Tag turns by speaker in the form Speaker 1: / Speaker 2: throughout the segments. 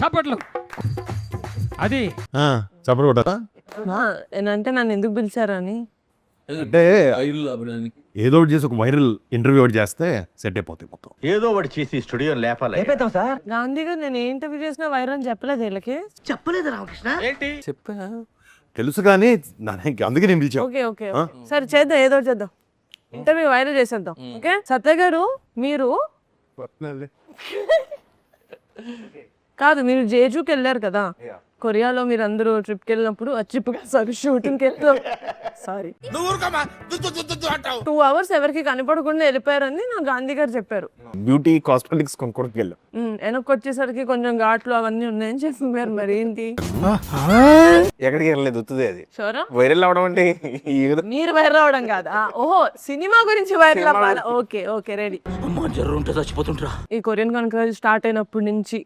Speaker 1: చప్పట్లు. అది
Speaker 2: చప్పట్లు కొట్టారా?
Speaker 3: అంటే నన్ను ఎందుకు పిలిచారని
Speaker 2: అంటే ఏదో ఒకటి చేసి ఒక వైరల్ ఇంటర్వ్యూ ఒకటి చేస్తే సెట్ అయిపోతాయి మొత్తం.
Speaker 4: ఏదో ఒకటి చేసి స్టూడియో లేపాలి.
Speaker 3: గాంధీ గారు నేను ఏ ఇంటర్వ్యూ చేసినా వైరల్ అని చెప్పలేదు వీళ్ళకి.
Speaker 5: చెప్పలేదు రామకృష్ణ.
Speaker 1: చెప్పా.
Speaker 2: తెలుసు కానీ అందుకే నేను పిలిచాను.
Speaker 3: ఓకే ఓకే సరే చేద్దాం, ఏదో ఒకటి చేద్దాం, ఇంటర్వ్యూ వైరల్ చేసేద్దాం. ఓకే సత్య గారు, మీరు కాదు మీరు జేజూకి వెళ్ళారు కదా, కొరియాలో మీరు అందరూ ట్రిప్కి వెళ్ళినప్పుడు షూటింగ్కి వెళ్తాం. సారీ 2 hours ఎవరికి కనపడకుండా వెళ్ళిపోయారని నాకు గాంధీ గారు చెప్పారు.
Speaker 2: బ్యూటీ కాస్మెటిక్స్ కొనుక్కోడానికి వెళ్ళాం.
Speaker 3: వెనక్కి వచ్చేసరికి కొంచెం ఘాట్లు అవన్నీ ఉన్నాయని చెప్పారు. మరి ఏంటి?
Speaker 2: ఎక్కడికి వెళ్ళలేదు, వస్తుంది అది
Speaker 3: షోరా
Speaker 2: వైరల్ అవడం అంటే
Speaker 3: మీరు వైరల్ అవడం కాదా? ఓహో సినిమా గురించి వైరల్ అవ్వాలి. Okay okay ready. ఈ కొరియన్ కనుక స్టార్ట్ అయినప్పటి నుంచి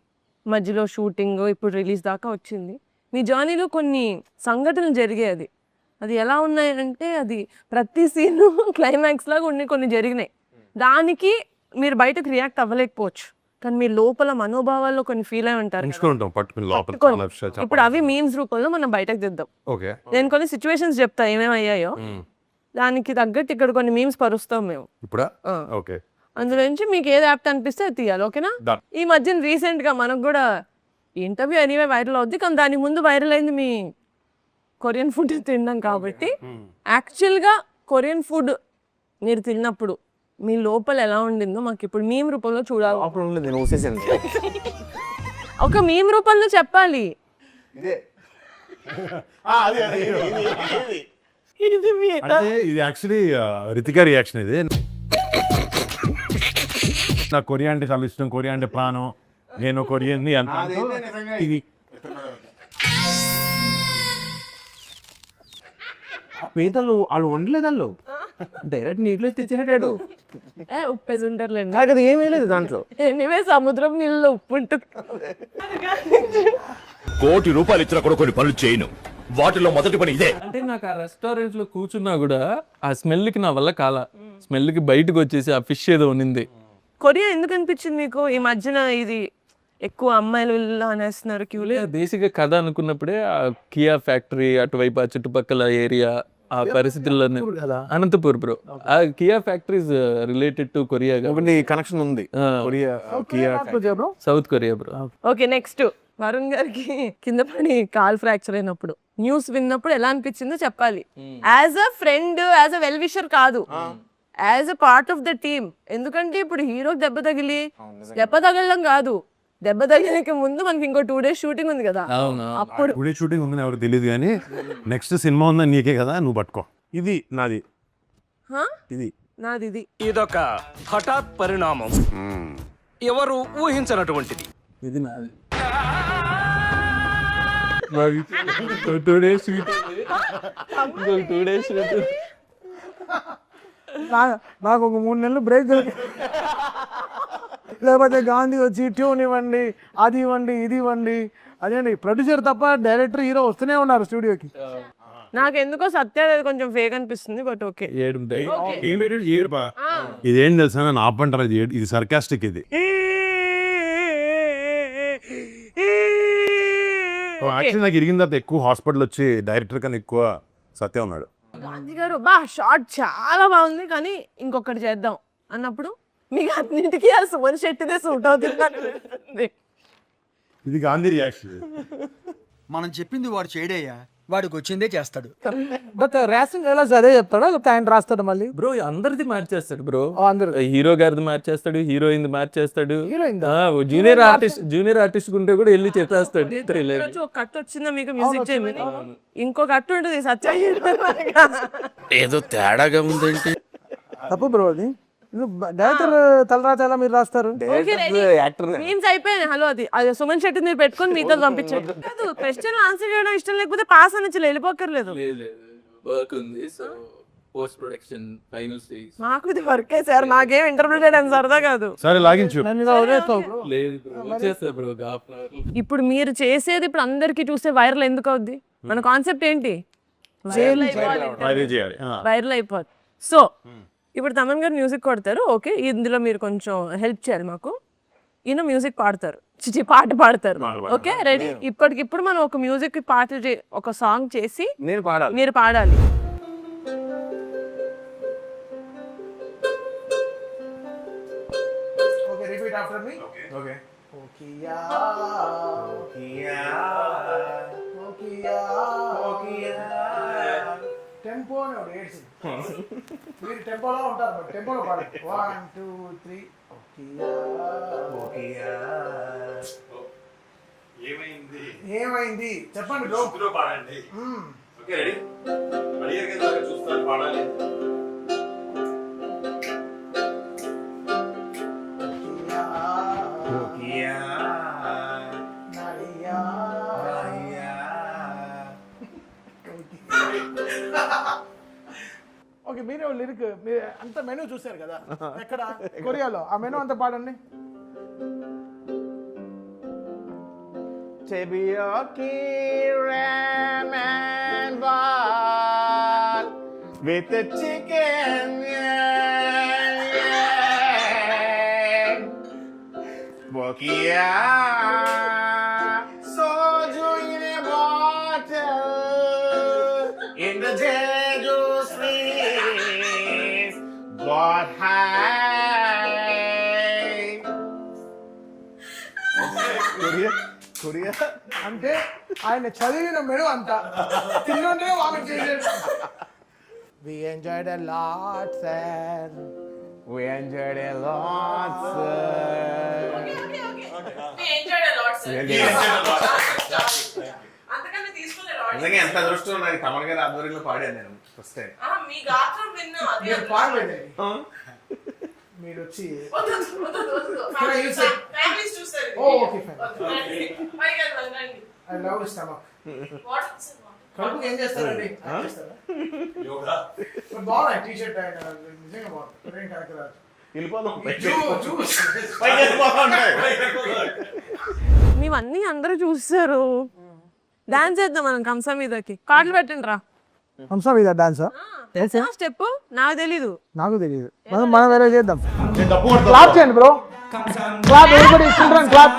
Speaker 3: మధ్యలో షూటింగ్ ఇప్పుడు రిలీజ్ దాకా వచ్చింది. మీ జర్నీలో కొన్ని సంఘటనలు జరిగాయి. అది ఎలా ఉన్నాయంటే అది ప్రతి సీన్ క్లైమాక్స్ లాగా కొన్ని జరిగినాయి. దానికి మీరు బయటకు రియాక్ట్ అవ్వలేకపోవచ్చు, కానీ మీ లోపల మనోభావాల్లో కొన్ని ఫీల్ అయి ఉంటారు. ఇప్పుడు అవి మీమ్స్ రూపంలో మనం బయటకు తెద్దాం. నేను కొన్ని సిచ్యువేషన్స్ చెప్తా ఏమేమయ్యాయో, దానికి తగ్గట్టు ఇక్కడ కొన్ని మీమ్స్ పరుస్తాం మేము. అందులో నుంచి మీకు ఏది యాప్ట్ అనిపిస్తే అది తీయాలి. ఓకేనా? ఈ మధ్యన రీసెంట్ గా మనకు కూడా ఇంటర్వ్యూ ఎనీవే వైరల్ అవుద్ది, కానీ దాని ముందు వైరల్ అయింది మీ కొరియన్ ఫుడ్ తిన్నాం కాబట్టి. యాక్చువల్గా కొరియన్ ఫుడ్ మీరు తిన్నప్పుడు మీ లోపల ఎలా ఉండిందో మాకు ఇప్పుడు మీమ్ రూపంలో చూడాలి. ఒక మీమ్ రూపంలో చెప్పాలి.
Speaker 2: ఇది యాక్చువల్లీ రితికా రియాక్షన్. ఇది నాకు కొరియా అంటే చాలా ఇష్టం, కొరియా అంటే ప్రాణం, నేను కొరియన్ ఇది
Speaker 5: పీతలు వాళ్ళు వండలేదు, వాళ్ళు డైరెక్ట్ నీటిలో తెచ్చినట్టాడు.
Speaker 3: ఉప్పేసి ఉంటారులేండి,
Speaker 5: అది ఏమీ లేదు దాంట్లో.
Speaker 3: ఎనివే సముద్రం నీళ్ళలో ఉప్పు ఉంటుంది.
Speaker 4: ₹1 కోటి ఇచ్చినా కూడా కొన్ని పనులు చేయను. వాటిలో మొదటి పని ఇదే.
Speaker 1: అంటే నాకు ఆ రెస్టారెంట్ లో కూర్చున్నా కూడా ఆ స్మెల్ కి నా వల్ల కాల, స్మెల్ కి బయటకు వచ్చేసి ఆ ఫిష్ ఏదో ఉన్నింది.
Speaker 3: కొరియా ఎందుకు అనిపించింది మీకు ఈ మధ్యన? ఇది ఎక్కువ అమ్మాయిలు అనేస్తున్నారు క్యూలే.
Speaker 1: బేసిక్ గా కథ అనుకున్నప్పుడే ఆ కియా ఫ్యాక్టరీ అటువైపు ఆ చుట్టుపక్కల ఏరియా ఆ పరిస్థితుల్లో అనంతపూర్ బ్రో. ఆ Kia factories related to Korea
Speaker 2: connection ఉంది.
Speaker 1: South Korea bro.
Speaker 3: Okay next Varun గారికి కింద పడి కాల్ ఫ్రాక్చర్ అయినప్పుడు న్యూస్ విన్నప్పుడు ఎలా అనిపించిందో చెప్పాలి. As a friend, as a well wisher కాదు, as a part of the team. ఎందుకంటే ఇప్పుడు హీరోకి దెబ్బ తగలడం కాదు, దెబ్బ తగిలిక ముందు మనకి ఇంకో 2 days షూటింగ్ ఉంది కదా. అప్పుడు
Speaker 2: 2 days షూటింగ్ ఉందని ఎవరికి తెలియదు, కానీ నెక్స్ట్ సినిమా ఉందని నీకే కదా, నువ్వు పట్టుకో. ఇది నాది,
Speaker 3: నాది.
Speaker 6: ఇదొక హఠాత్ పరిణామం, ఎవరు ఊహించనటువంటిది.
Speaker 1: ఇది నాది. 2 days
Speaker 5: నాకు ఒక 3 నెలలు బ్రేక్ దొరికింది. లేకపోతే గాంధీ వచ్చి ట్యూన్ ఇవ్వండి, అది ఇవ్వండి, ఇది ఇవ్వండి. అదేండి ప్రొడ్యూసర్ తప్ప డైరెక్టర్, హీరో వస్తూనే ఉన్నారు స్టూడియోకి.
Speaker 3: నాకు ఎందుకో సత్య కొంచెం ఫేక్ అనిపిస్తుంది, బట్ ఓకే.
Speaker 2: ఇదేం తెలుసా, నేను ఆపంటారు, ఇది సర్కాస్టిక్. ఇది యాక్చువల్లీ నాకు ఇరిగిన తర్వాత ఎక్కువ హాస్పిటల్ వచ్చి డైరెక్టర్ కన్నా ఎక్కువ సత్య ఉన్నాడు.
Speaker 3: గాంధీ గారు షార్ట్ చాలా బాగుంది కానీ ఇంకొకటి చేద్దాం అన్నప్పుడు మీకు అన్నింటికీ ఆ సుమన్ శెట్టిదే సూట్ అవుతుంది.
Speaker 2: ఇది గాంధీ రియాక్షన్.
Speaker 7: మనం చెప్పింది వాడు చేయడయ్యా, వాడికి వచ్చిందే చేస్తాడు.
Speaker 5: బట్ రేసింగ్ ఎలా అదే చెప్తాడా, ఆయన రాస్తాడు మళ్ళీ?
Speaker 1: బ్రో అందరిది మార్చేస్తాడు బ్రో.
Speaker 5: అందరు
Speaker 1: హీరో గారిది మార్చేస్తాడు, హీరోయిన్ మార్చేస్తాడు, జూనియర్ ఆర్టిస్ట్ ఉంటే కూడా వెళ్ళి చెప్పేస్తాడు.
Speaker 3: ఒక కట్ వచ్చిందా మీకు మ్యూజిక్ చేయమని? ఇంకో కట్ ఉంటుంది సత్య
Speaker 6: ఏదో తేడాగా ఉందంటే
Speaker 5: తప్పు బ్రో. అది డైరెక్టర్ తలరాత ఎలా మీరు రాస్తారు?
Speaker 3: మీమ్స్ అయిపోయాయి. హలో అది సుమన్ శెట్టి మీరు పెట్టుకొని మీతో పంపించండి. క్వశ్చన్ ఆన్సర్ చేయడం ఇష్టం లేకపోతే పాస్ అని వెళ్ళిపోకర్లేదు. మాకు ఇది వర్కే సార్, నాకేం ఇంటర్వ్యూ చేయడం సరదా కాదు.
Speaker 2: సరే లాగించు.
Speaker 3: ఇప్పుడు మీరు చేసేది ఇప్పుడు అందరికి చూస్తే వైరల్ ఎందుకు అవుద్ది? మన కాన్సెప్ట్ ఏంటి? వైరల్ అయిపోద్ది. సో ఇప్పుడు తమన్ గారు మ్యూజిక్ కొడతారు, ఓకే, ఇందులో మీరు కొంచెం హెల్ప్ చేయాలి మాకు. ఈయన మ్యూజిక్ పాడతారు, చిచి పాట పాడతారు. Okay ready? ఇప్పటికిప్పుడు మనం ఒక మ్యూజిక్ పాట ఒక సాంగ్ చేసి
Speaker 6: నేను పాడాలి.
Speaker 3: మీరు పాడాలి.
Speaker 5: ఓకే రిపీట్ ఆఫ్టర్ మీ. ఓకే ఓకియా ఓకియా ఓకియా ఓకియా టెంపో అని ఒకటి ఏడ్చింది. మీరు టెంపోలో ఉంటారు, బట్ టెంపోలో పాడండి. 1 2 3 ఓకియా ఓకియా. ఏమైంది ఏమైంది చెప్పండి బ్రో.
Speaker 2: పాడండి. Okay ready? అడిగారు కదా చూస్తాను పాడాలి.
Speaker 5: ఓకే మీరే లిరిక్ మీరు అంత మెనూ చూసారు కదా ఎక్కడ కొరియాలో, ఆ మెనూ అంతా పాడండి.
Speaker 8: Teriyaki ramen ball with the chicken. Bokia soju in a bottle in the Jeju streets. Got high. Korea.
Speaker 5: అంటే ఆయన చదివిన మెను అంతా తిన్నుంటే వామిట్ చేసేది. We enjoyed a lot, sir.
Speaker 8: We enjoyed a lot, sir. నిజంగా ఎంత అదృష్టం నాకు కమల్ గారి ఆధ్వర్యంలో పాడాను నేను ఫస్ట్ టైం.
Speaker 5: మీరు పాడలేదు, మీరు వచ్చి ఓకే ఐ లవ్ స్టమక్. కడుపుకి ఏం చేస్తారండి? బాగున్నాయి టీ షర్ట్ ఆయన నిజంగా బాగుంది. ఏం కరెక్ట్
Speaker 3: మేమన్నీ అందరూ చూస్తారు. డాన్స్ చేద్దాం మనం కంసా మీదకి. కార్డులు పెట్టండి రా.
Speaker 5: హంసా మీద డాన్సా?
Speaker 3: స్టెప్ నాకు తెలీదు.
Speaker 5: నాకు తెలియదు, మనం వేరే చేద్దాం. క్లాప్ చేయండి bro, clap everybody, children clap.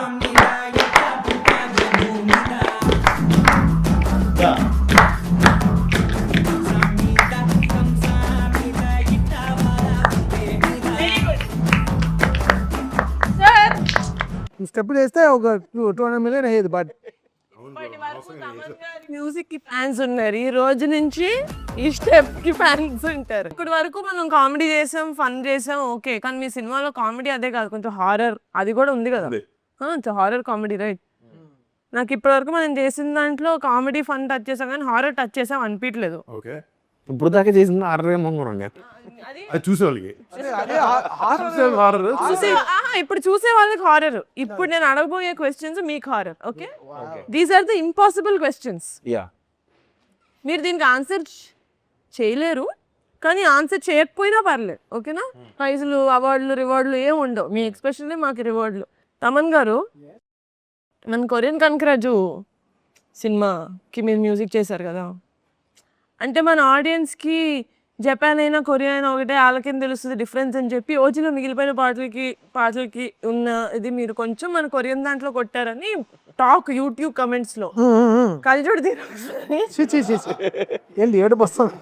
Speaker 5: Step చేస్తే ఒక 200 మిలియన్ అయ్యేది. బట్
Speaker 3: మ్యూజిక్ కి ఫ్యాన్స్ ఉన్నారు, ఈ రోజు నుంచి ఈ స్టెప్ కి ఫ్యాన్స్ ఉంటారు. ఇప్పటి వరకు మనం కామెడీ చేసాం, ఫన్ చేసాం, ఓకే. కానీ మీ సినిమాలో కామెడీ అదే కాదు, కొంచెం హారర్ అది కూడా ఉంది కదా. Horror comedy right? నాకు ఇప్పటి వరకు మనం చేసిన దాంట్లో కామెడీ ఫన్ టచ్ చేసాం కానీ హారర్ టచ్ చేసాం అనిపించలేదు.
Speaker 2: ఓకే
Speaker 6: ఇప్పుడు దాకా చేసింది ఆర్రే మంగళం
Speaker 2: అది చూసే వాళ్ళకి
Speaker 3: ఇప్పుడు చూసే వాళ్ళకి హారర్. ఇప్పుడు నేను అడగబోయే క్వశ్చన్స్ మీకు horror. Okay, these are the impossible questions. మీరు దీనికి ఆన్సర్ చేయలేరు, కానీ ఆన్సర్ చేయకపోయినా పర్లేదు. ఓకేనా? ప్రైజులు, అవార్డులు, రివార్డులు ఏం ఉండవు. మీ ఎక్స్పెషల్లీ మాకు రివార్డులు. తమన్ గారు, మన కొరియన్ కనకరాజు సినిమాకి మీరు మ్యూజిక్ చేశారు కదా, అంటే మన ఆడియన్స్కి జపాన్ అయినా కొరియా అయినా ఒకటే, వాళ్ళకేం తెలుస్తుంది డిఫరెన్స్ అని చెప్పి ఓజీలో మిగిలిపోయిన పాటలకి ఉన్న ఇది మీరు కొంచెం మన కొరియన్ దాంట్లో కొట్టారని టాక్ యూట్యూబ్ కమెంట్స్ లో. కలిజోడు
Speaker 5: ఏంటి ఏడుపు వస్తుంది?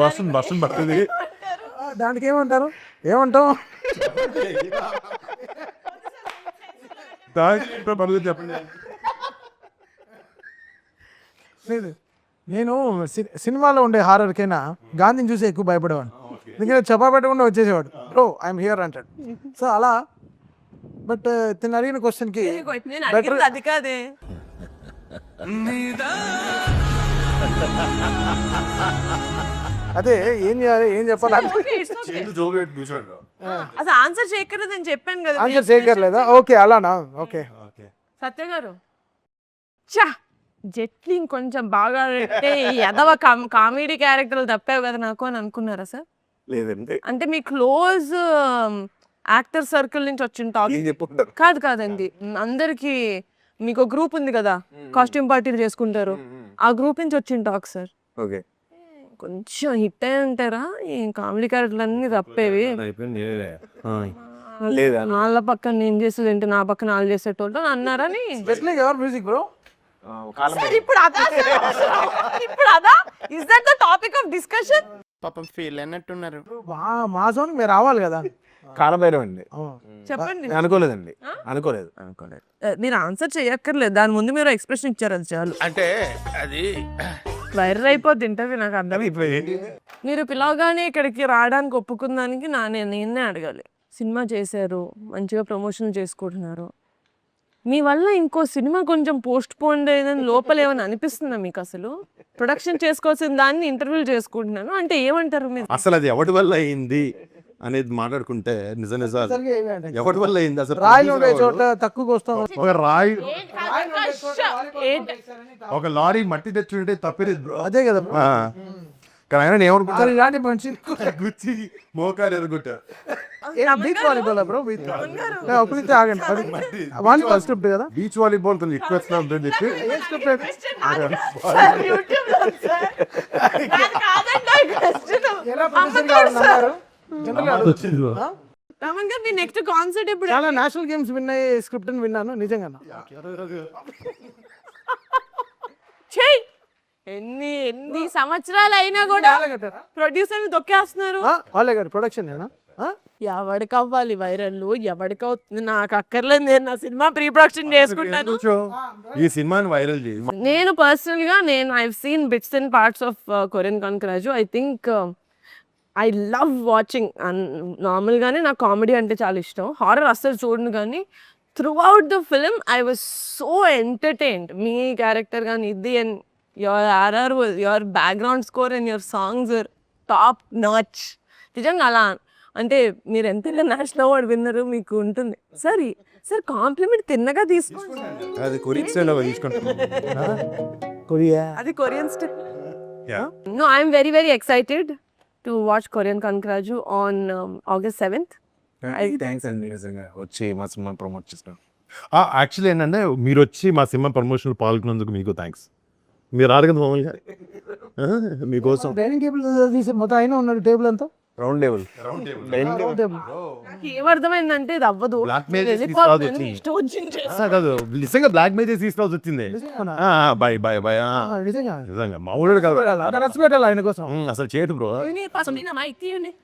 Speaker 2: వర్షం పడుతుంది.
Speaker 5: దానికి ఏమంటారు? ఏమంటాం?
Speaker 2: చెప్పండి.
Speaker 5: లేదు, నేను సినిమాలో ఉండే హారర్కైనా గాంధీని చూసి ఎక్కువ భయపడేవాడు. ఎందుకంటే చెప్పా పెట్టకుండా వచ్చేసేవాడు, బ్రో ఐఎమ్ హియర్ అంటాడు. సో అలా. బట్ తిని అడిగిన క్వశ్చన్కి బెటర్
Speaker 3: అది కాదే.
Speaker 5: అదే ఏం చేయాలి, ఏం చెప్పాలి
Speaker 3: అసలు ఆన్సర్ చేయక్కర్లేదు నేను చెప్పాను కదా.
Speaker 5: ఆన్సర్ చేయక్కర్లేదా? ఓకే అలానా? ఓకే
Speaker 3: సత్య గారు, చా జెట్లింగ్ కొంచెం బాగా పెట్టే ఎదవ కామెడీ క్యారెక్టర్లు తప్పావు కదా నాకు అని అనుకున్నారా సార్?
Speaker 6: లేదండి,
Speaker 3: అంటే మీ క్లోజ్ యాక్టర్ సర్కిల్ నుంచి వచ్చిన టాక్ కాదండి. అందరికి మీకు గ్రూప్ ఉంది కదా, కాస్ట్యూమ్ పార్టీలు చేసుకుంటారు, ఆ గ్రూప్ నుంచి వచ్చిన టాక్ సార్.
Speaker 6: ఓకే,
Speaker 3: కొంచెం హిట్ అయి ఉంటారా ఈ కామెడీ క్యారెక్టర్లు అన్ని తప్పేవి.
Speaker 6: లేదా
Speaker 3: వాళ్ళ పక్కన నేను చేసేది ఏంటి, నా పక్కన వాళ్ళు చేసేటోళ్ళు అన్నారని.
Speaker 5: Just like ever music bro.
Speaker 3: Sir, ఇప్పుడు అదా ఇప్పుడు అదా is that the topic of discussion?
Speaker 9: పాపం ఫీల్ అయినట్టున్నారు.
Speaker 5: మా జోన్ మీరు రావాలి కదా.
Speaker 6: కాలభైరవ్ అండి.
Speaker 3: చెప్పండి.
Speaker 6: అనుకోలేదండి, అనుకోలేదు.
Speaker 3: మీరు ఆన్సర్ చేయక్కర్లేదు, దాని ముందు మీరు ఎక్స్ప్రెషన్ ఇచ్చారు, అది చాలు.
Speaker 4: అంటే అది
Speaker 3: వైరల్ అయిపోద్ది ఇంటర్వ్యూ, నాకు అర్థం. మీరు పిలవగానే ఇక్కడికి రావడానికి ఒప్పుకుందానికి నేనే అడగాలి. సినిమా చేశారు, మంచిగా ప్రమోషన్ చేసుకుంటున్నారు, మీ వల్ల ఇంకో సినిమా కొంచెం పోస్ట్ పోన్ అయ్యేదని లోపల ఏమైనా అనిపిస్తుందా మీకు? అసలు ప్రొడక్షన్ చేసుకోవాల్సిన దాన్ని ఇంటర్వ్యూలు చేసుకుంటున్నాను అంటే ఏమంటారు మీరు?
Speaker 2: అసలు అది ఎవరి వల్ల అయింది అనేది మాట్లాడుకుంటే నిజం నిజాలు ఎవరి వల్ల అయింది అసలు.
Speaker 5: రాయిలు ఉండే చోట తక్కువకి వస్తాం.
Speaker 2: ఒక రాయి, ఒక లారీ మట్టి తెచ్చుంటే తప్పేది బ్రో.
Speaker 5: అదే కదా bro.
Speaker 2: కానీ ఆయన ఏమనుకుంటారు,
Speaker 5: ఇలాంటి మనిషి
Speaker 2: గుచ్చి మోకాలు ఎరుగుంటారు.
Speaker 5: Beach volleyball bro. ఒకరికి ఆగండి, వాలీబాల్ స్క్రిప్ట్ కదా.
Speaker 2: బీచ్ వాలీబాల్ కొంచెం ఎక్కువ వస్తుంది అని చెప్పి
Speaker 5: ఏం స్క్రిప్ట్ ఎలా ప్రొడ్యూసర్ కావాలన్నారు
Speaker 3: మీ నెక్స్ట్ కాన్సర్ట్ ఎప్పుడు?
Speaker 5: చాలా నేషనల్ గేమ్స్ విన్ అయ్యే స్క్రిప్ట్ అని విన్నాను, నిజంగా.
Speaker 3: చెయ్ ఎన్ని సంవత్సరాలు అయినా కూడా ప్రొడ్యూసర్ దొక్కేస్తున్నారు.
Speaker 5: వాళ్ళే గారు ప్రొడక్షన్
Speaker 3: ఎవడికి అవ్వాలి వైరల్, ఎవడికి అవుతుంది, నాకు అక్కర్లేదు, నేను నా సినిమా ప్రీ ప్రొడక్షన్ చేసుకుంటాను.
Speaker 2: ఈ సినిమాని వైరల్ చేయి.
Speaker 3: నేను పర్సనల్ గా I seen bits and parts of Korean కాంక్రాజు. I think I love watching. Normal గానే నాకు కామెడీ అంటే చాలా ఇష్టం, హారర్ అస్సలు చూడను, కానీ throughout the film I was so entertained. మీ క్యారెక్టర్ కానీ ఇది, and your RR, your background score and your songs are top notch. నిజంగా అలా అంటే మీరు ఎంత నేషనల్ అవార్డు విన్నరు మీకు ఉంటుంది. సార్ కాంప్లిమెంట్ తిన్నగా తీసుకోండి.
Speaker 2: అది కొరియన్ స్టైల్ తీసుకుంటాం.
Speaker 3: అది Korean style. No, I am very, very excited to watch Korean Kankraju on August 7th.
Speaker 6: Thanks అండి, నిజంగా వచ్చి మా సినిమా ప్రమోట్ చేస్తాం.
Speaker 2: యాక్చువల్లీ ఏంటంటే మీరు వచ్చి మా సినిమా ప్రమోషన్ పాల్గొన్నందుకు మీకు థ్యాంక్స్. మీరు ఆడగదు మామూలుగా మీకోసం
Speaker 5: డైనింగ్ టేబుల్ తీసి మొత్తం అయినా ఉన్నాడు టేబుల్ అంతా
Speaker 6: రౌండ్ టేబుల్.
Speaker 3: ఏమర్థమైందంటే ఇది అవ్వదు,
Speaker 2: బ్లాక్ మెయిల్ కాదు, నిజంగా బ్లాక్ మెయిల్ చేసి తీసుకోవాల్సి వచ్చింది. Boy boy boy. నిజంగా మామూలు కాదు,
Speaker 5: రెస్పెక్ట్ పెట్టాలి ఆయన కోసం.
Speaker 2: అసలు చేయడు bro.
Speaker 3: Ini pas ini nama itu nih.